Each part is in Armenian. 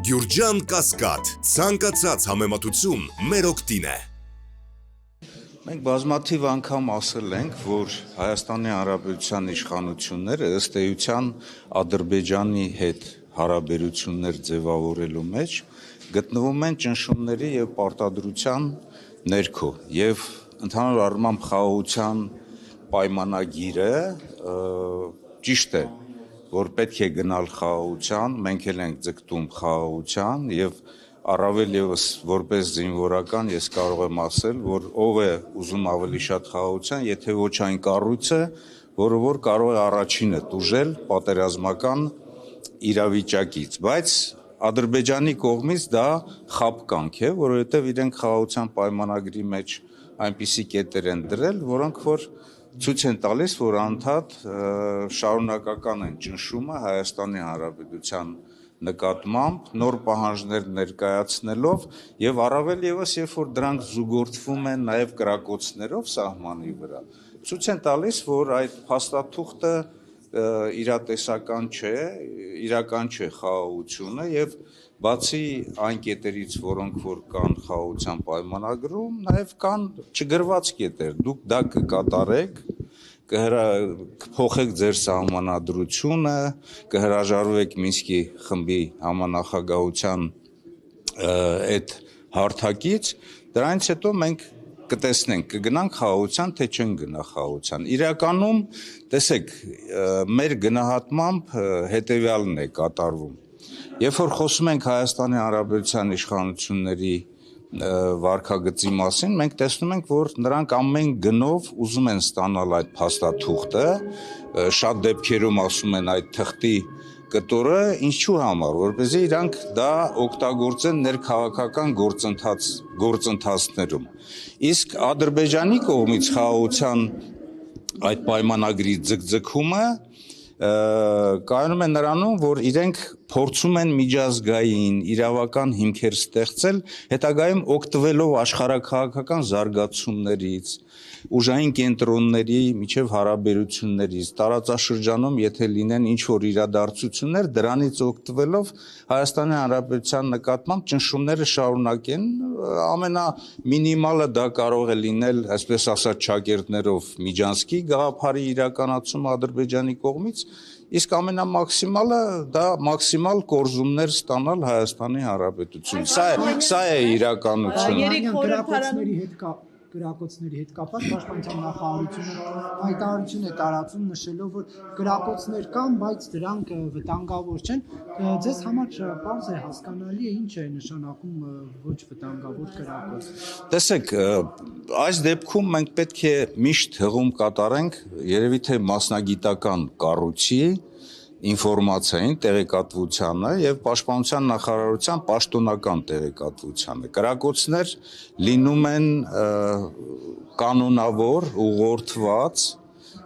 Գյուրջան Կասկադ, ցանկացած համեմատություն մեր օգտին է։ Մենք բազմաթիվ անգամ ասել ենք, որ Հայաստանի Հանրապետության իշխանությունները ըստ էության Ադրբեջանի հետ հարաբերություններ ձևավորելու մեջ գտնվում են ճնշումների եւ պարտադրության ներքո եւ ընդհանուր առմամբ խաղաղության պայմանագիրը ճիշտ է, որ պետք է գնալ խաղաղության, մենք էլ ենք ձգտում խաղաղության եւ առավել եւս որպես զինվորական ես կարող եմ ասել, որ ով է ուզում ավելի շատ խաղաղության, եթե ոչ այն կառույցը, որը որ կարող է առաջինը տուժել պատերազմական իրավիճակից, բայց Ադրբեջանի կողմից դա խաբկանք է, որովհետեւ իրենք խաղաղության պայմանագրի մեջ այնպիսի կետեր են դրել, որոնք որ ցույց են տալիս, որ անդադ շարունակական են ճնշումը Հայաստանի Հանրապետության նկատմամբ նոր պահանջներ ներկայացնելով եւ առավել եւս երբ որ դրանք զուգորդվում են նաեւ կրակոցներով սահմանի վրա ցույց են տալիս, որ այդ փաստաթուղթը իրատեսական չէ, իրական չէ խաղաղությունը եւ բացի այն կետերից, որոնք որ կան խաղաղության պայմանագրում, նաեւ կան չգրված կետեր, դուք դա կկատարեք, կփոխեք ձեր սահմանադրությունը, կհրաժարվեք Մինսկի խմբի համանախագահության այդ հարթակից, դրանից հետո մենք կտեսնենք, կգնանք խաղաղության, թե չեն գնա խաղաղության։ Իրականում, տեսեք, մեր գնահատմամբ հետեւյալն է կատարվում։ Երբ որ խոսում ենք Հայաստանի Հանրապետության իշխանությունների վարքագծի մասին, մենք տեսնում ենք, որ նրանք ամեն գնով ուզում են ստանալ այդ փաստաթուղթը, շատ դեպքերում ասում են այդ թղթի կտորը ինչու համար, որպեսզի իրանք դա օգտագործեն ներքաղաքական գործընթացներում։ Իսկ Ադրբեջանի կողմից խաղաղության այդ պայմանագրի ձգձգումը կայանում է նրանում, որ իրենք փորձում են միջազգային իրավական հիմքեր ստեղծել, հետագայում օգտվելով աշխարհաքաղաքական զարգացումներից, ուժային կենտրոնների միջև հարաբերություններից, տարածաշրջանում, եթե լինեն ինչ-որ իրադարձություններ, դրանից օգտվելով Հայաստանի Հանրապետության նկատմամբ ճնշումները շարունակեն, ամենամինիմալը դա կարող է լինել, այսպես ասած, ճակերտներով Միջանցքի գաղափարի իրականացումը Ադրբեջանի կողմից, իսկ ամենամաքսիմալը դա մաքսիմալ կորզումներ ստանալ Հայաստանի Հանրապետությունից։ Սա է իրականությունը։ Գրակոծների հետ կապված պաշտպանության նախարարությունը հայտարարություն է տարածում նշելով, որ գրակոծներ կան, բայց դրանք վտանգավոր չեն։ Ձեզ համար պարզ է, հասկանալի է, ինչ է նշանակում ոչ վտանգավոր գրակոծ։ Տեսեք, այս դեպքում մենք պետք է միշտ հղում կատարենք, երևի թե մասնագիտական կառույցի ինֆորմացիային տեղեկատվությանը եւ պաշտպանության նախարարության պաշտոնական տեղեկատվությանը։ Կրակոցներ լինում են կանոնավոր, ուղղորդված,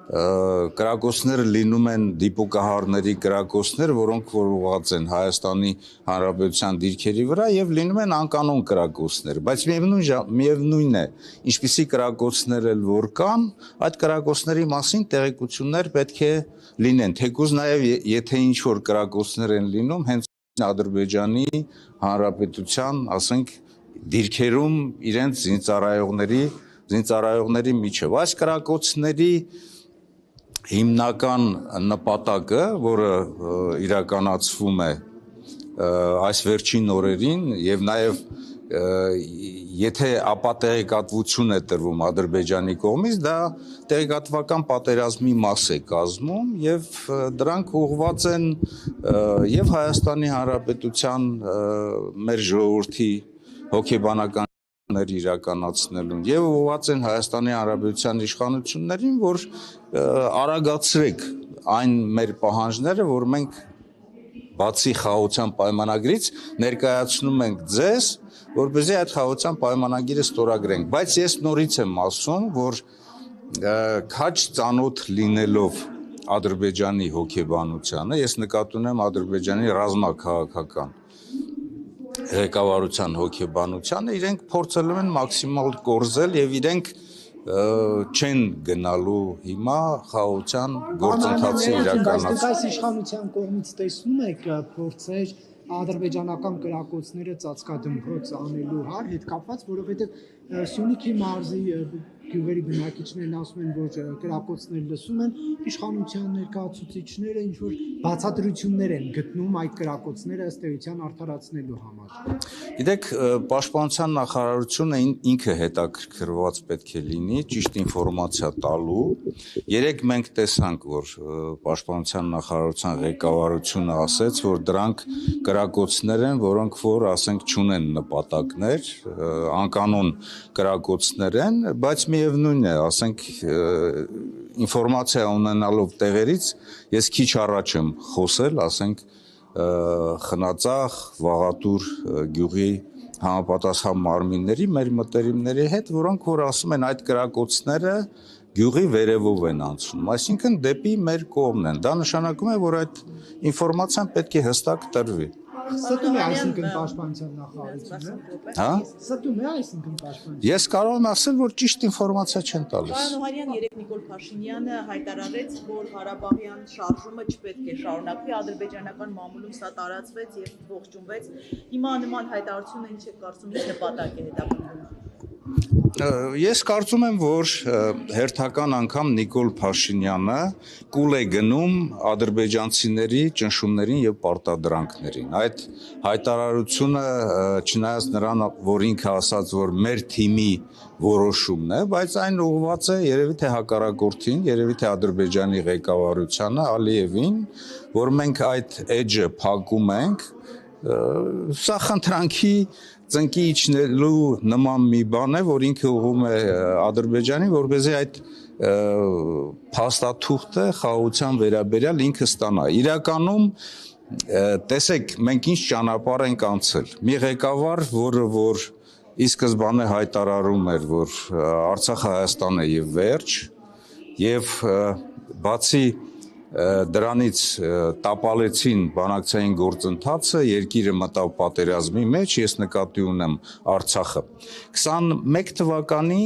կրակոցները լինում են դիպուկահարների կրակոցներ, որոնք որ ուղղված են Հայաստանի Հանրապետության դիրքերի վրա եւ լինում են անկանոն կրակոցներ, բայց միևնույն է, ինչպիսի կրակոցներ էլ որ կան, այդ կրակոցների մասին տեղեկություններ պետք է լինեն, թեկուզ նաեւ եթե ինչ-որ կրակոցներ են լինում, հենց Ադրբեջանի Հանրապետության, ասենք, դիրքերում իրենց զինծառայողների միջև։ Այս կրակոցների հիմնական նպատակը, որը իրականացվում է այս վերջին օրերին եւ նաեւ եթե ապատեղեկատվություն է տրվում Ադրբեջանի կողմից, դա տեղեկատվական պատերազմի մաս է կազմում եւ դրանք ուղղված են եւ Հայաստանի Հանրապետության մեր ժողովրդի հոգեբանական իրականացնելուն եւ ուղղված են Հայաստանի Հանրապետության իշխանություններին, որ արագացրեք այն մեր պահանջները, որ մենք բացի խաղաղության պայմանագրից ներկայացնում ենք ձեզ, որպեսզի այդ խաղաղության պայմանագիրը ստորագրենք, բայց ես նորից եմ ասում, որ քաջ ծանոթ լինելով Ադրբեջանի հոգեբանությանը, ես նկատի ունեմ Ադրբեջանի ռազմաքաղաքական ղեկավարության հոգեբանությանը, իրենք փորձել են մաքսիմալ կորզել եւ իրենք չեն գնալու հիմա խաղաղության գործընթացի իրականացում։ Այս իշխանության կողմից տեսնում եք փորձեր ադրբեջանական կրակոցները ծածկադմփոց անելու հետ կապված, որովհետև Սյունիքի մարզի գյուղերի բնակիչներն ասում են, որ կրակոցներ լսում են, իշխանության ներկայացուցիչները ինչ որ բացատրություններ են գտնում այդ կրակոցները ըստ էության արդարացնելու համար։ Գիտեք, Պաշտպանության նախարարությունը ինքը հետաքրքրված պետք է լինի ճիշտ ինֆորմացիա տալու։ Երեք մենք տեսանք, որ Պաշտպանության նախարարության ղեկավարությունը ասաց, որ դրանք կրակոցներ են, որոնք որ ասենք չունեն նպատակներ, անկանոն կրակոցներ են, բայց միևնույն է, ասենք ինֆորմացիա ունենալով տեղերից ես քիչ առաջ եմ խոսել, ասենք Խնածախ, Վաղատուր գյուղի համապատասխան մարմինների մեր մտերիմների հետ, որոնք որ ասում են այդ կրակոցները գյուղի վերևով են անցնում, այսինքն դեպի մեր կողմն են։ Դա նշանակում է, որ այդ ինֆորմացիան պետք է հստակ տրվի։ Ստում է այսինքն Պաշտպանության նախարարությունը։ Հա? Ստում է այսինքն Պաշտպանության։ Ես կարող եմ ասել, որ ճիշտ ինֆորմացիա չեն տալիս։ Պարոն Օհանյան, երեք Նիկոլ Փաշինյանը հայտարարեց, որ Ղարաբաղյան շարժումը չպետք է շարունակվի, ադրբեջանական մամուլում սա տարածվեց եւ ողջունվեց։ Հիմա նման հայտարարությունը ինչ է կարծում, ինչ նպատակ է հետապնդում։ Ես կարծում եմ, որ հերթական անգամ Նիկոլ Փաշինյանը կուլ է գնում ադրբեջանցիների ճնշումներին եւ պարտադրանքներին։ Այդ հայտարարությունը չնայած նրան, որ ինքը ասաց, որ մեր թիմի որոշումն է, բայց այն ուղղված է երևի թե հակառակորդին, երևի թե Ադրբեջանի ղեկավարությանը, Ալիևին, որ մենք այդ էջը փակում ենք, սա խնդրանքի ծնկի իջնելու նման մի բան է, որ ինքը ուղղում է Ադրբեջանին, որպեսզի այդ փաստաթուղթը խաղաղության վերաբերյալ ինքը ստանա։ Իրականում տեսեք, մենք ինչ ճանապարհ ենք անցել։ Մի ղեկավար, որը որ ի սկզբանե հայտարարում էր, որ Արցախը Հայաստան է եւ վերջ, եւ բացի դրանից տապալեցին բանակցային գործընթացը, երկիրը մտավ պատերազմի մեջ, ես նկատի ունեմ Արցախը։ 21 թվականի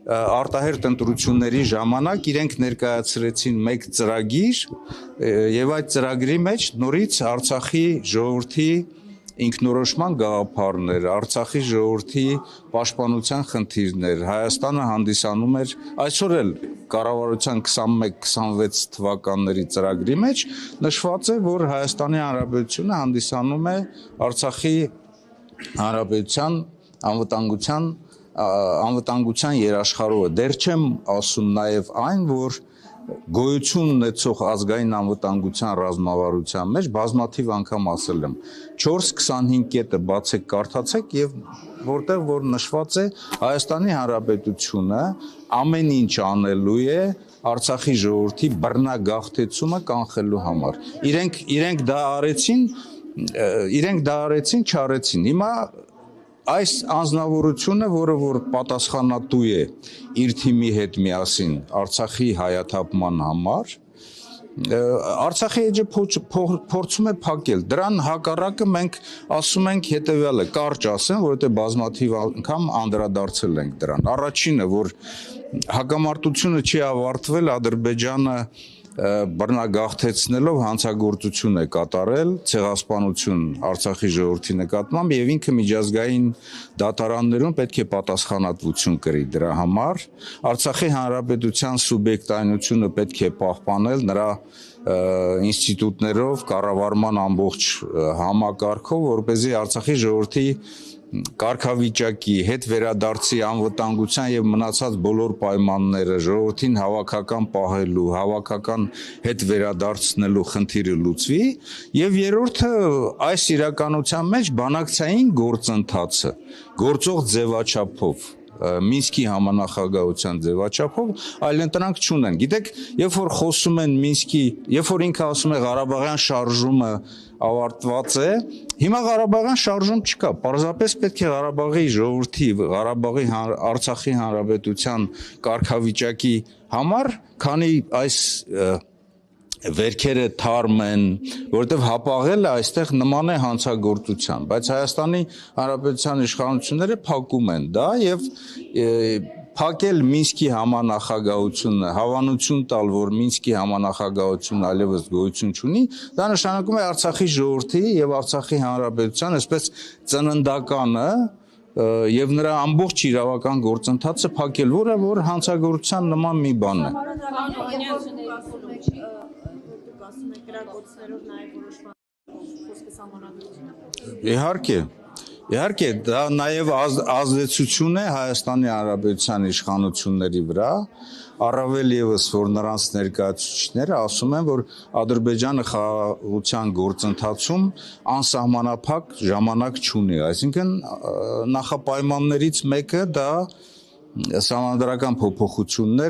արտահերտ ընտրությունների ժամանակ իրենք ներկայացրեցին մեկ ծրագիր եւ այդ ծրագրի մեջ նորից Արցախի ժողովրդի ինքնորոշման գաղափարներ, Արցախի ժողովրդի պաշտպանության խնդիրներ, Հայաստանը հանդիսանում էր այսօր էլ կառավարության 21-26 թվականների ծրագրի մեջ նշված է, որ Հայաստանի Հանրապետությունը հանդիսանում է Արցախի Հանրապետության անվտանգության երաշխավորը։ Դեռ չեմ ասում նաև այն, որ գոյություն ունեցող ազգային անվտանգության ռազմավարության մեջ բազմաթիվ անգամ ասել եմ 4.25 կետը բացեք, կարդացեք եւ որտեղ որ նշված է Հայաստանի Հանրապետությունը ամեն ինչ անելու է Արցախի ժողովրդի բռնագաղթեցումը կանխելու համար։ Իրենք դա արեցին, չարեցին։ Հիմա այս անձնավորությունը, որը որ պատասխանատու է իր թիմի հետ միասին Արցախի հայաթափման համար, Արցախի էջը փորձում է փակել։ Դրան հակառակը մենք ասում ենք հետևյալը, կարճ ասեմ, որովհետև բազմաթիվ անգամ անդրադարձել ենք դրան։ Առաջինը, որ հակամարտությունը չի ավարտվել, Ադրբեջանը բռնագաղթեցնելով հանցագործություն է կատարել, ցեղասպանություն Արցախի ժողովրդի նկատմամբ եւ ինքը միջազգային դատարաններում պետք է պատասխանատվություն կրի դրա համար։ Արցախի Հանրապետության սուբյեկտայնությունը պետք է պահպանել նրա ինստիտուտներով, կառավարման ամբողջ համակարգով, որպեսզի Արցախի ժողովրդի կարգավիճակի հետ վերադարձի անվտանգության եւ մնացած բոլոր պայմանները ժողովրդին հավաքական պահելու, հավաքական հետ վերադարձնելու խնդիրը լուծվի եւ երրորդը այս իրականության մեջ բանակցային գործընթացը գործող ձևաչափով Մինսկի համանախագահության ձևաչափով այլընտրանք չունեն։ Գիտեք, երբ որ խոսում են Մինսկի, երբ որ ինքը ասում է Ղարաբաղյան շարժումը ավարտված է, հիմա Ղարաբաղյան շարժում չկա։ Պարզապես պետք է Ղարաբաղի ժողովրդի, Ղարաբաղի Արցախի հանրապետության կարգավիճակի համար, քանի այս վերքերը թարմ են, որովհետև հապաղելը այստեղ նման է հանցագործության, բայց Հայաստանի Հանրապետության իշխանությունները փակում են դա եւ փակել Մինսկի համանախագահությունը, հավանություն տալ, որ Մինսկի համանախագահությունն այլևս գոյություն չունի, դա նշանակում է Արցախի ժողովրդի եւ Արցախի հանրապետության այսպես ծննդականը եւ նրա ամբողջ իրավական գործընթացը փակել, որ հանցագործության նման մի բան է։ Իհարկե, դա նաև ազդեցություն է Հայաստանի Հանրապետության իշխանությունների վրա, առավել եւս, որ նրանց ներկայացուցիչները ասում են, որ Ադրբեջանը խաղաղության գործընթացում անսահմանափակ ժամանակ չունի, այսինքն նախապայմաններից մեկը դա սահմանադրական փոփոխություններ